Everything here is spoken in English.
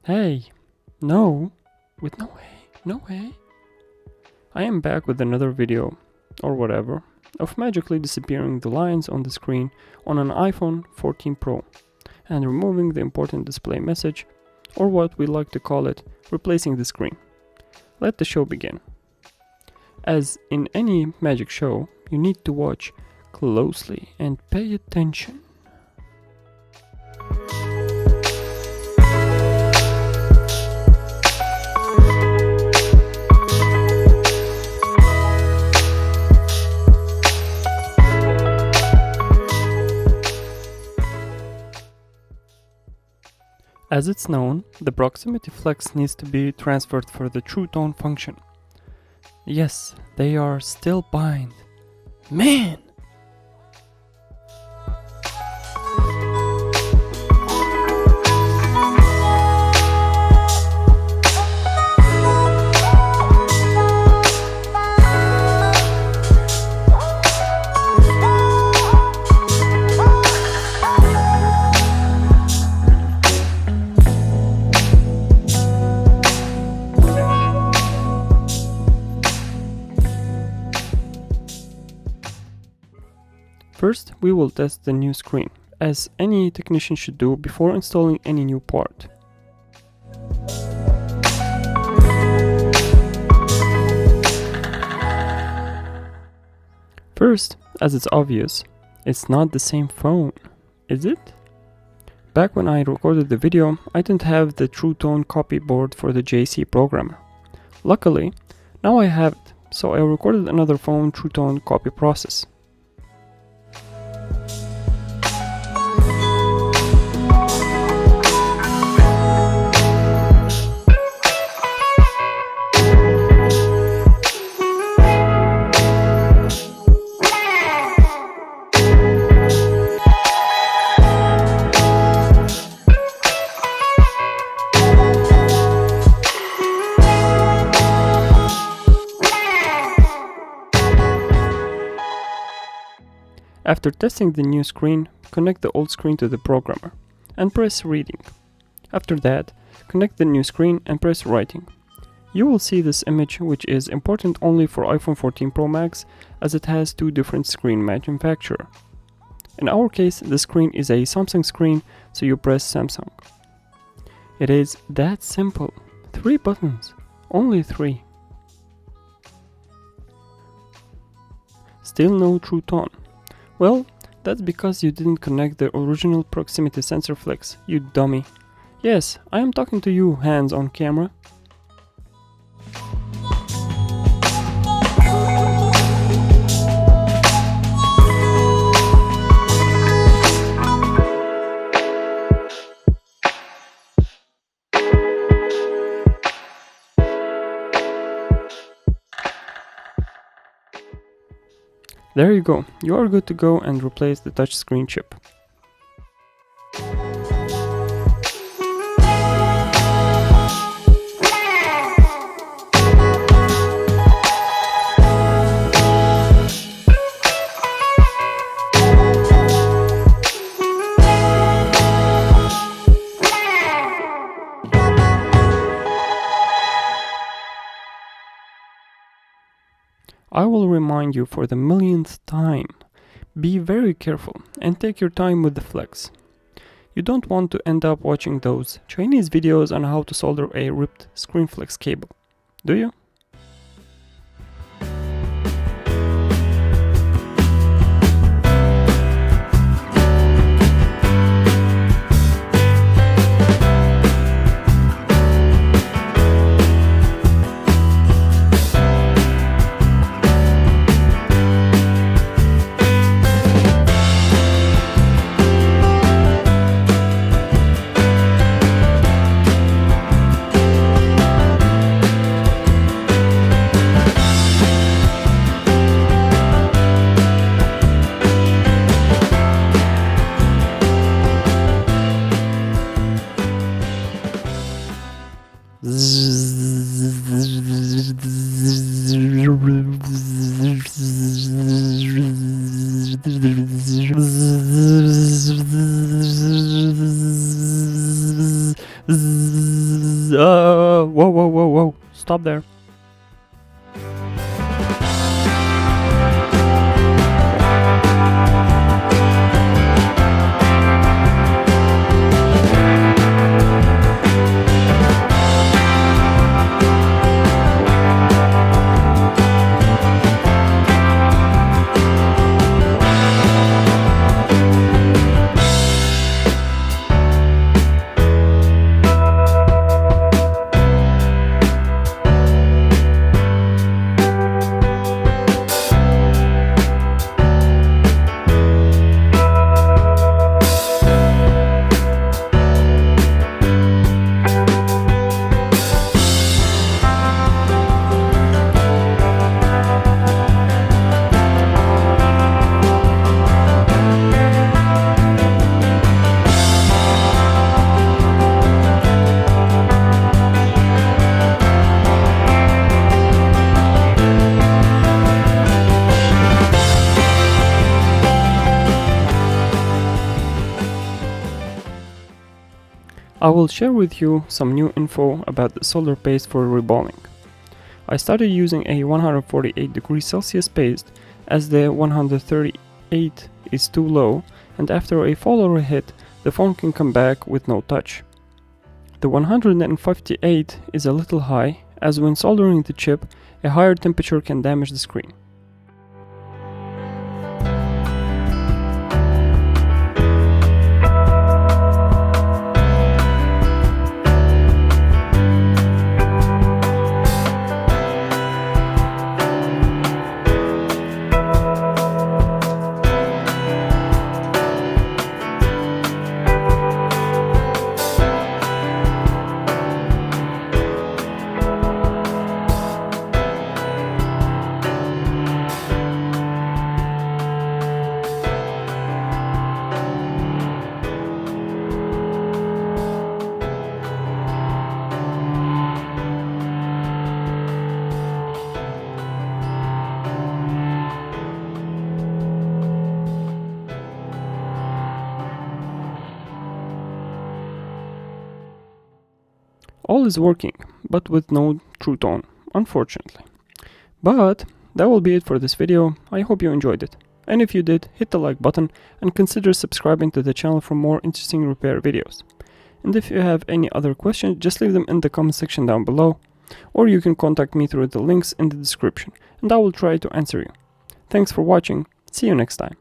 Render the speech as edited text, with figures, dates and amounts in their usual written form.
Hey, no, no way, no way. I am back with another video, or whatever, of magically disappearing the lines on the screen on an iPhone 14 Pro and removing the important display message, or what we like to call it, replacing the screen. Let the show begin. As in any magic show, you need to watch closely and pay attention. As it's known, the proximity flex needs to be transferred for the true tone function. Yes, they are still bind. Man! First, we will test the new screen, as any technician should do before installing any new part. First, as it's obvious, it's not the same phone, is it? Back when I recorded the video, I didn't have the True Tone copy board for the JC programmer. Luckily, now I have it, so I recorded another phone True Tone copy process. After testing the new screen, connect the old screen to the programmer and press reading. After that, connect the new screen and press writing. You will see this image, which is important only for iPhone 14 Pro Max as it has two different screen manufacturers. In our case, the screen is a Samsung screen, so you press Samsung. It is that simple. 3 buttons, only 3. Still no True Tone. Well, that's because you didn't connect the original proximity sensor flex, you dummy. Yes, I am talking to you, hands on camera. There you go, you are good to go and replace the touchscreen chip. I will remind you for the millionth time, be very careful and take your time with the flex. You don't want to end up watching those Chinese videos on how to solder a ripped screen flex cable, do you? Whoa, stop there. I will share with you some new info about the solder paste for reballing. I started using a 148 degrees Celsius paste as the 138 is too low, and after a fall or a hit, the phone can come back with no touch. The 158 is a little high, as when soldering the chip, a higher temperature can damage the screen. All is working, but with no true tone, unfortunately. But that will be it for this video. I hope you enjoyed it. And if you did, hit the like button and consider subscribing to the channel for more interesting repair videos. And if you have any other questions, just leave them in the comment section down below, or you can contact me through the links in the description, and I will try to answer you. Thanks for watching. See you next time.